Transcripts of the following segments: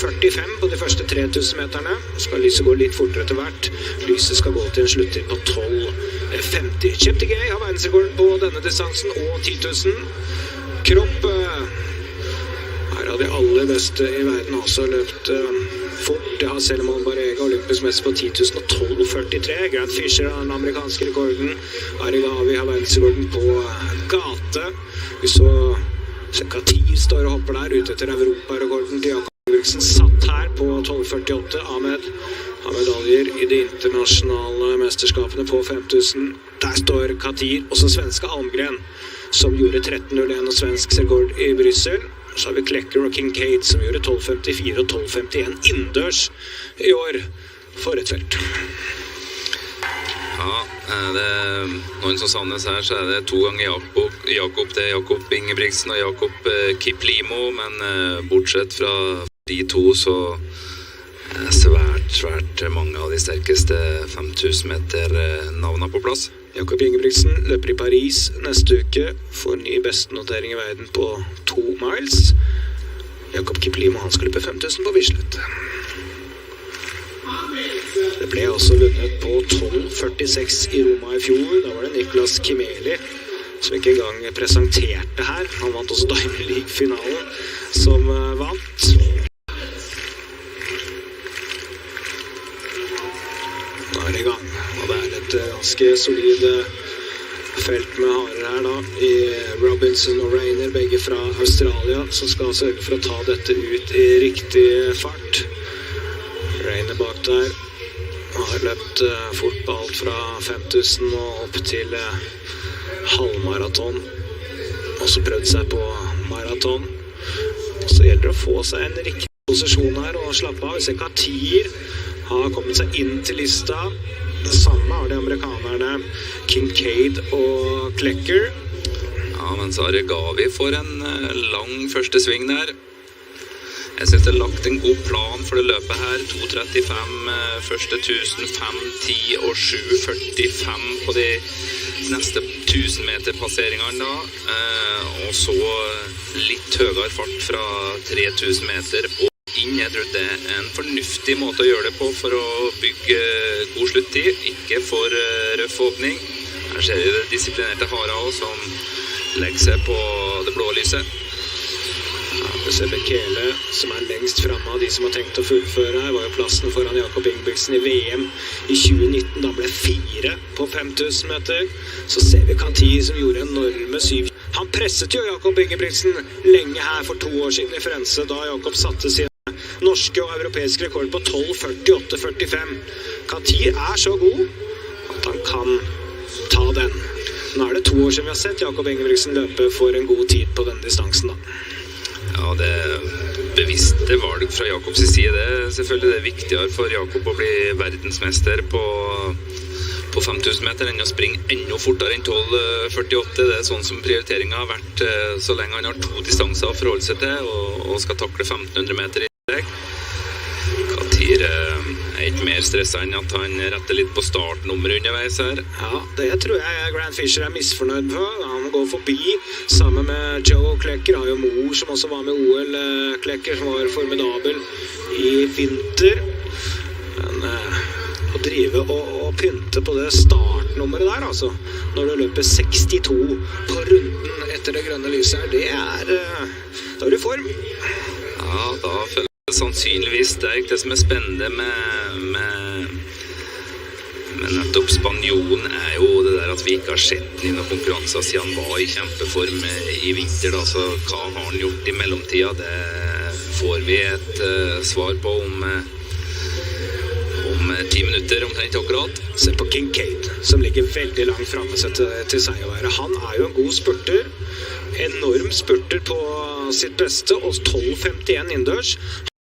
12.45 på de første 3000 meterne. Skal lyset gå litt fortere etter hvert. Lyset skal gå til en slutter på 12.50. Cheptegei har verdensrekord på denne distansen og 10.000. Kropp, her har de aller beste i verden også løpt fort. Det har Selman Barega, olympisk mester på 10.000 og 12.43. Grant Fisher har den amerikanske rekorden. Arigavi har verdensrekorden på gate. Vi så KATIR står og hopper der, ute etter Europarekorden til Jakob Ingebrigtsen. Satt her på 12.48. Ahmed har medaljer i de internasjonale mesterskapene på 5.000. Der står KATIR, også svenske Almgren, som gjorde 13.01 og svensk rekord i Bryssel. Så har vi Klecker og Kincaid som gjorde 12.54 og 12.51 innendørs i år for et felt. Ja, det noen som savnes her, så det 2 ganger Jakob. Det Jakob Ingebrigtsen og Jakob Kiplimo, men bortsett fra de 2 så svært mange av de sterkeste 5000 meter navnene på plass. Jakob Ingebrigtsen løper i Paris neste uke for ny bestenotering i verden på 2 miles. Jakob Kiplimo, han skal løpe 5000 på Bislett. Det ble også vunnet på 12.46 i Roma i fjor. Da var det Niklas Kimeli som ikke engang presenterte her. Han vant også Diamond League-finalen som vant. Nå er det i gang, og det et ganske solid felt med harer her da, i Robinson og Rainer, begge fra Australia, som skal sørge for å ta dette ut i riktig fart. Rainer bak der har løpt fotball fra 5000 og opp til halvmaraton, og så prøvd seg på maraton. Og så gjelder det å få seg en riktig posisjon her og slappe av. Vi ser KATIR har kommet seg inn til lista. Det samme har de amerikanerne Kincaid og Klecker. Ja, mens Arigavi får en lang første sving der. Jeg synes det lagt en god plan for det løpet her. 2.35 første 1000, 5.10 og 7.45 på de neste 1000 meter passeringene da. Og så litt høyere fart fra 3000 meter og inn. Jeg tror det en fornuftig måte å gjøre det på for å bygge god sluttid, ikke for røff åpning. Her ser vi det disiplinerte hara også, som legger seg på det blå lyset. Ja, vi ser Bekele, som lengst fremme av de som har tenkt å fullføre. Her var jo plassen foran Jakob Ingebrigtsen i VM i 2019, da ble 4 på 5000 meter. Så ser vi KATIR som gjorde enorme 7. Han presset jo Jakob Ingebrigtsen lenge her for 2 år siden i FLORENCE, da Jakob satte sin norske og europeiske rekord på 12.48,45. KATIR så god at han kan ta den. Nå det 2 år siden vi har sett Jakob Ingebrigtsen løpe for en god tid på denne distansen da. Ja, det bevisste valg fra Jakobs side. Det selvfølgelig det viktigere for Jakob å bli verdensmester på 5000 meter enn å springe enda fortere enn 12.48. Det sånn som prioriteringen har vært så lenge han har 2 distanser å forholde seg til og skal takle 1500 meter i strekk. KATIR ikke mer stresset enn at han retter litt på startnummeret underveis her. Ja, det tror jeg Grant Fisher misfornøyd på. Han går forbi sammen med Joe Klecker. Har jo mor som også var med OL. Klecker som var formidabel i vinter. Men å drive og pynte på det startnummeret der, altså. Når du løper 62 på runden etter det grønne lyset her, da er du i form. Ja, da føler jeg sannsynligvis sterkt. Det som spennende med nettopp spanjolen jo det der at vi ikke har sett den i noen konkurranser siden han var i kjempeform i vinter da, så hva har han gjort i mellomtida? Det får vi et svar på om 10 minutter, omtrent akkurat. Se på Kincaid, som ligger veldig langt fremme seg til seg å være. Han jo en god spurter, enorm spurter på sitt beste, og 12.51 innendørs.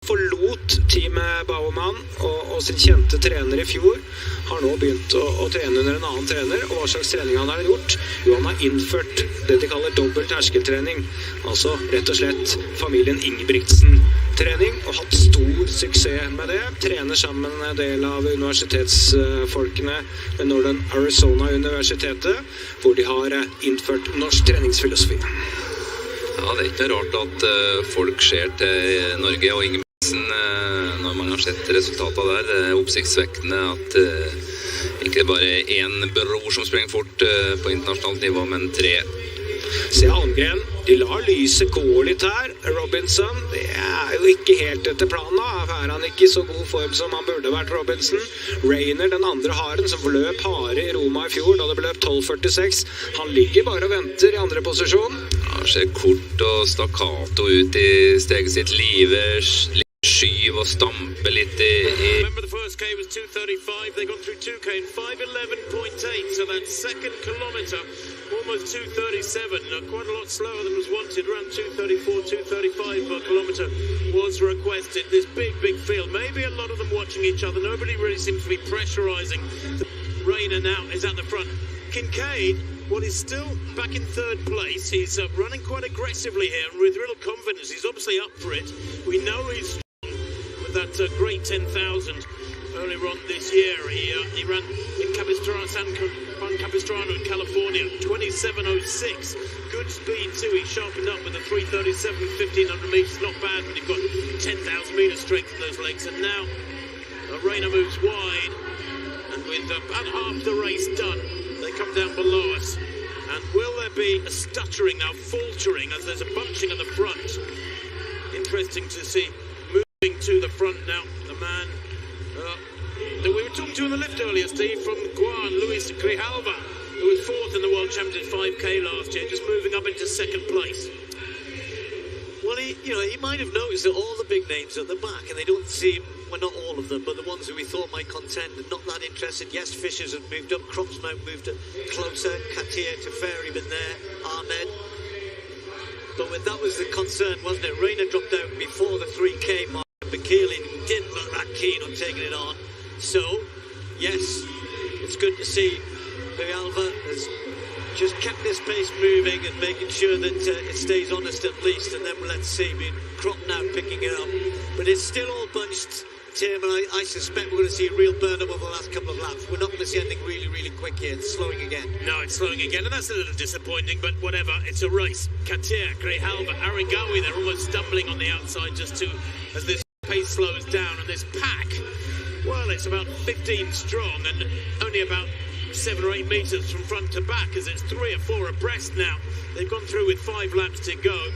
Forlot teamet Baumann og sin kjente trener i fjor, har nå begynt å trene under en annen trener. Og hva slags trening han har gjort? Jo, han har innført det de kaller dobbelt terskeltrening, altså rett og slett familien Ingebrigtsen-trening, og hatt stor suksess med det. Trener sammen en del av universitetsfolkene ved Northern Arizona-universitetet, hvor de har innført norsk treningsfilosofi. Ja, det ikke rart at folk ser til Norge og Ingebrigtsen Robinson, når man har sett resultatet der. Det er oppsiktsvekkende at ikke bare en bror som sprenger fort på internasjonalt nivå, men 3. Se Almgren, de lar lyset gå litt her. Robinson, det er jo ikke helt etter planen da. Er han ikke i så god form som han burde vært, Robinson? Rayner, den andre haren som løp hare i Roma i fjor, da det ble 12.46. Han ligger bare og venter i andre posisjon. Han ser kort og stakkato ut i steget sitt, skyv og stampe litt i... Remember the first K was 2:35, they got through 2K in 5:11.8, so that second kilometre, almost 2:37, quite a lot slower than was wanted, around 2:34, 2:35 per kilometre was requested. This big field, maybe a lot of them watching each other, nobody really seems to be pressurising. Rayner now is at the front. Kincaid, well, he's still back in 3rd place. He's running quite aggressively here with real confidence. He's obviously up for it. We know he's that great 10,000 earlier on this year. He ran in San Capistrano in California, 27.06. Good speed too. He sharpened up with a 3:37, 1,500 metres. Not bad when you've got 10,000 metres strength in those legs. And now Rayner moves wide, and with about half the race done, they come down below us. And will there be a stuttering now, faltering, as there's a bunching at the front? Interesting to see. To the front now, the man that we were talking to in the lift earlier, Steve, from Guan, Luis Grijalva, who was 4th in the World Championships 5K last year, just moving up into 2nd place. Well, he might have noticed that all the big names are at the back, and they don't seem, well, not all of them, but the ones who we thought might contend are not that interested. Yes, Fishers have moved up, Crops now moved closer, KATIR, Teferi been there, Ahmed. But that was the concern, wasn't it? Rayner dropped out before the 3K mark. Bekele didn't look that keen on taking it on. So, yes, it's good to see Grijalva has just kept this pace moving and making sure that it stays honest at least. And then let's see, Crop now picking it up. But it's still all bunched, Tim, and I suspect we're going to see a real burn-up over the last couple of laps. We're not going to see anything really quick here. It's slowing again. No, it's slowing again, and that's a little disappointing, but whatever. It's a race. KATIR, Grijalva, Arigawi, they're almost stumbling on the outside as this pace slows down, and this pack, well, it's about 15 strong and only about 7 or 8 metres from front to back, as it's 3 or 4 abreast now. They've gone through with 5 laps to go.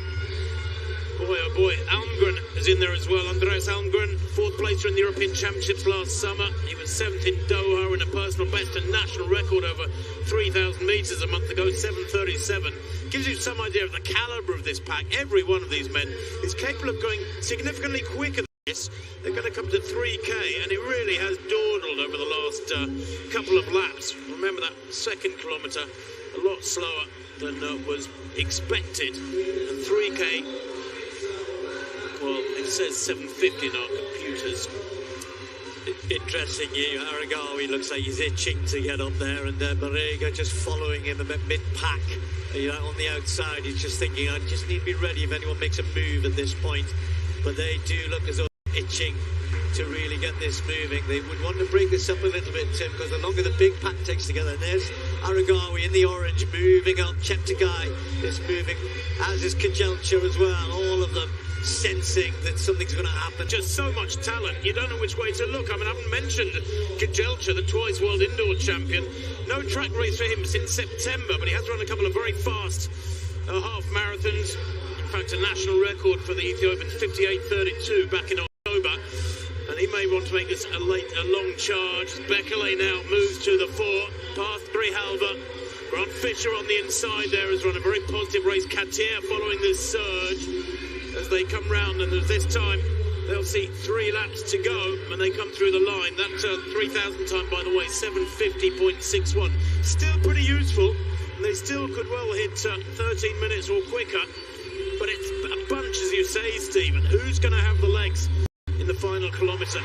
Boy, oh boy, Almgren is in there as well. Andreas Almgren, 4th placer in the European Championships last summer. He was 7th in Doha in a personal best and national record over 3,000 metres a month ago, 7:37. Gives you some idea of the calibre of this pack. Every one of these men is capable of going significantly quicker than this. They're going to come to 3K, and it really has dawdled over the last couple of laps. Remember that 2nd kilometre, a lot slower than was expected. And 3K, well, it says 7:50 in our computers. Interesting, Arigawi looks like he's itching to get up there, and Barrega just following him about mid-pack. On the outside, he's just thinking, I just need to be ready if anyone makes a move at this point. But they do look as though they're itching to really get this moving. They would want to break this up a little bit, Tim, because the longer the big pack takes together, and there's Arigawi in the orange moving up. Cheptegei is moving, as is Kajelcha as well. All of them sensing that something's going to happen. Just so much talent, you don't know which way to look. I mean, I haven't mentioned Kajelcha, the twice world indoor champion. No track race for him since September, but he has run a couple of very fast half marathons. In fact, a national record for the Ethiopians, 58:32 back in October. And he may want to make this a long charge. Bekele now moves to the fore, past Grijalva. Grant Fisher on the inside there has run a very positive race. KATIR following this surge as they come round, and this time they'll see 3 laps to go when they come through the line. That 3,000 time, by the way, 7:50.61. Still pretty useful, and they still could well hit 13 minutes or quicker. But it's a bunch, as you say, Stephen. Who's going to have the legs in the final kilometre?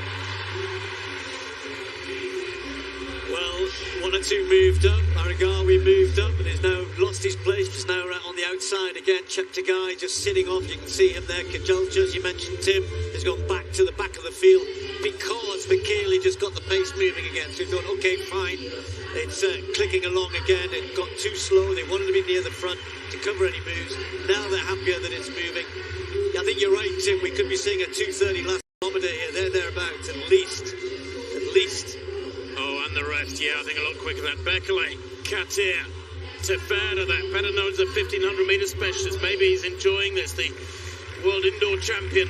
Well, 1 or 2 moved up. Arigawi moved up and has now lost his place, just now on the outside again. Cheptegei just sitting off. You can see him there. Kajelcha, as you mentioned, Tim, has gone back to the back of the field because Bekele just got the pace moving again. So he thought, okay, fine. It's clicking along again. It got too slow. They wanted to be near the front to cover any moves. Now they're happier that it's moving. I think you're right, Tim. We could be seeing a 2:30 last Yeah, I think a lot quicker than Bekele. KATIR. Tefera, that better known as a 1500-metre specialist. Maybe he's enjoying this. The world indoor champion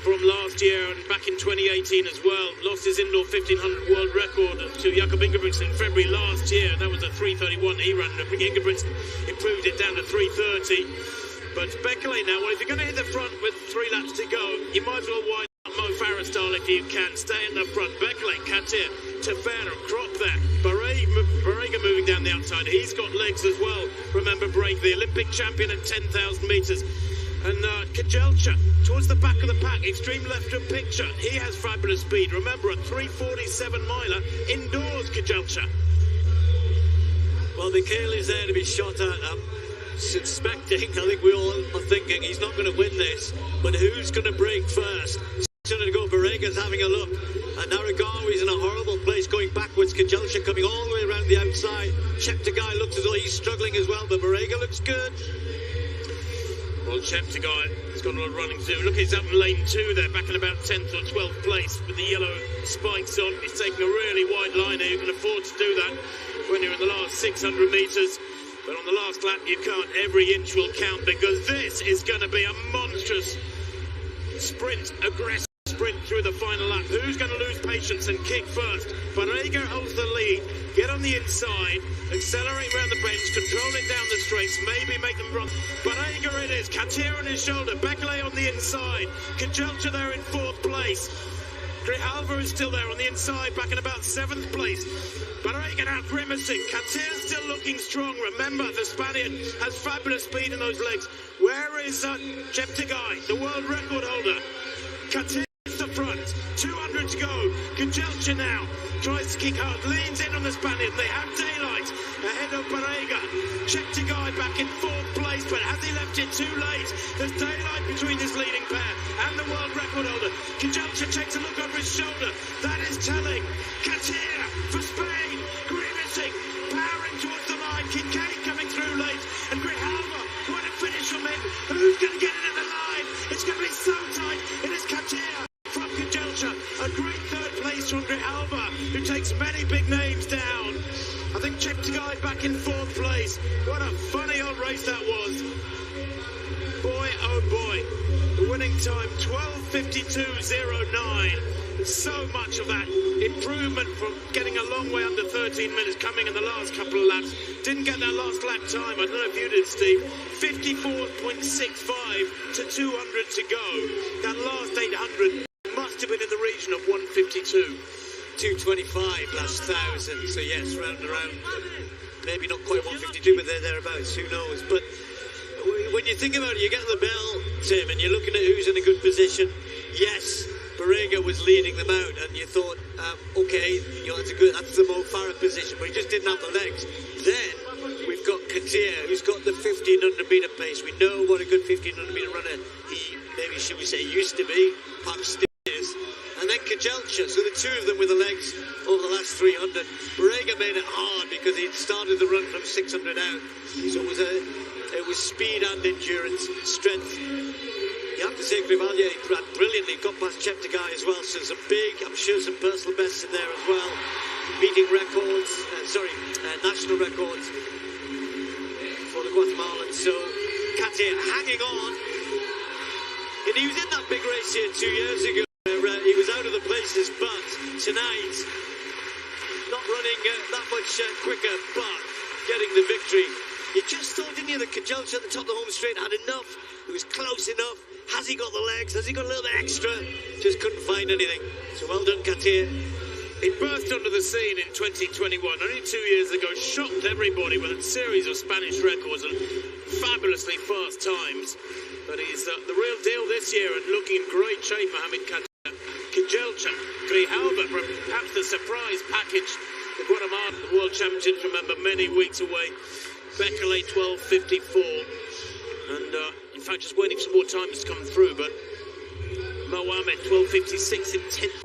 from last year and back in 2018 as well. Lost his indoor 1500 world record to Jakob Ingebrigtsen in February last year. That was a 3:31 he ran. I think Ingebrigtsen improved it down to 3:30. But Bekele now, well, if you're going to hit the front with 3 laps to go, you might as well wind up Mo Farah style if you can. Stay in the front. Bekele, KATIR, Tefera, crop that. Barega moving down the outside. He's got legs as well. Remember Break, the Olympic champion at 10,000 metres. And Kajelcha, towards the back of the pack, extreme left-hand picture. He has fabulous speed. Remember, a 3:47 miler indoors, Kajelcha. Well, Mikhail is there to be shot at. I'm suspecting, I think we all are thinking he's not going to win this, but who's going to break first? To go, Barega's having a look. And Naragawi's in a horrible place going backwards. Kajelcha coming all the way around the outside. Cheptegei looks as though he's struggling as well, but Barega looks good. Well, Cheptegei has got a lot of running to do. Look, he's up in lane 2 there, back in about 10th or 12th place with the yellow spikes on. He's taking a really wide line here. You can afford to do that when you're in the last 600 metres. But on the last lap, you can't. Every inch will count because this is going to be a monstrous sprint, aggressive sprint through the final lap. Who's going to lose patience and kick first? Barega holds the lead. Get on the inside, accelerate around the bench, control it down the straights, maybe make them run. Barega it is. KATIR on his shoulder. Bekele on the inside. Kajelcha there in 4th place. Grijalva is still there on the inside, back in about 7th place. Barega out grimacing. KATIR still looking strong. Remember, the Spaniard has fabulous speed in those legs. Where is Cheptegei, the world record holder? KATIR is the front. 200 to go. Kajelcha now tries to kick hard, leans in on the Spaniard. They have daylight ahead of Barega. Cheptegei back in 4th place, but has he left it too late? There's daylight between this leading pair and the world record holder. Kajelcha takes a look over his shoulder. That is telling. KATIR for Spain, grimacing, powering towards the line. Kincaid coming through late, and Grijalva trying to finish him in. Who's going to get it in the line? It's going to be so tight. It is KATIR from Kajelcha. A great 3rd place from Grijalva, who takes many big names down. I think Cheptegei back in 4th place. What a funny old race that was. Boy, oh boy. The winning time, 12:52.09. So much of that improvement from getting a long way under 13 minutes coming in the last couple of laps. Didn't get that last lap time. I don't know if you did, Steve. 54.65 to 200 to go. That last 800 must have been in the region of 152. 225 last 1,000. So yes, round and round. Maybe not quite 152, but they're thereabouts. Who knows? But when you think about it, you get the bell, Tim, and you're looking at who's in a good position. Yes, Barega was leading them out, and you thought, okay, that's the Mo Farah position, but he just didn't have the legs. Then we've got KATIR, who's got the 1500 metre pace. We know what a good 1500 metre runner he, maybe should we say, used to be, perhaps still is. And then Kajelcha, so the two of them with the legs over the last 300. Barega made it hard because he'd started the run from 600 out, so it was speed and endurance, strength. You have to say Grijalva ran brilliantly, got past Cheptegei as well, so some big, I'm sure some personal bests in there as well, beating records, national records for the Guatemalans. So KATIR hanging on, and he was in that big race here 2 years ago where he was out of the places, but tonight not running that much quicker, but getting the victory. You just thought, didn't you, that Kajelcha at the top of the home straight had enough. It was close enough. Has he got the legs? Has he got a little bit extra? Just couldn't find anything. So well done, KATIR. He burst onto the scene in 2021, only 2 years ago, shocked everybody with a series of Spanish records and fabulously fast times. But he's the real deal this year and looking in great shape, Mohamed KATIR. Kajelcha, Grijalva, perhaps the surprise package. The Guatemala World Championships, remember, many weeks away. Bekele 12:54, and in fact just waiting for some more times to come through, but Mohamed 12:56 in 10th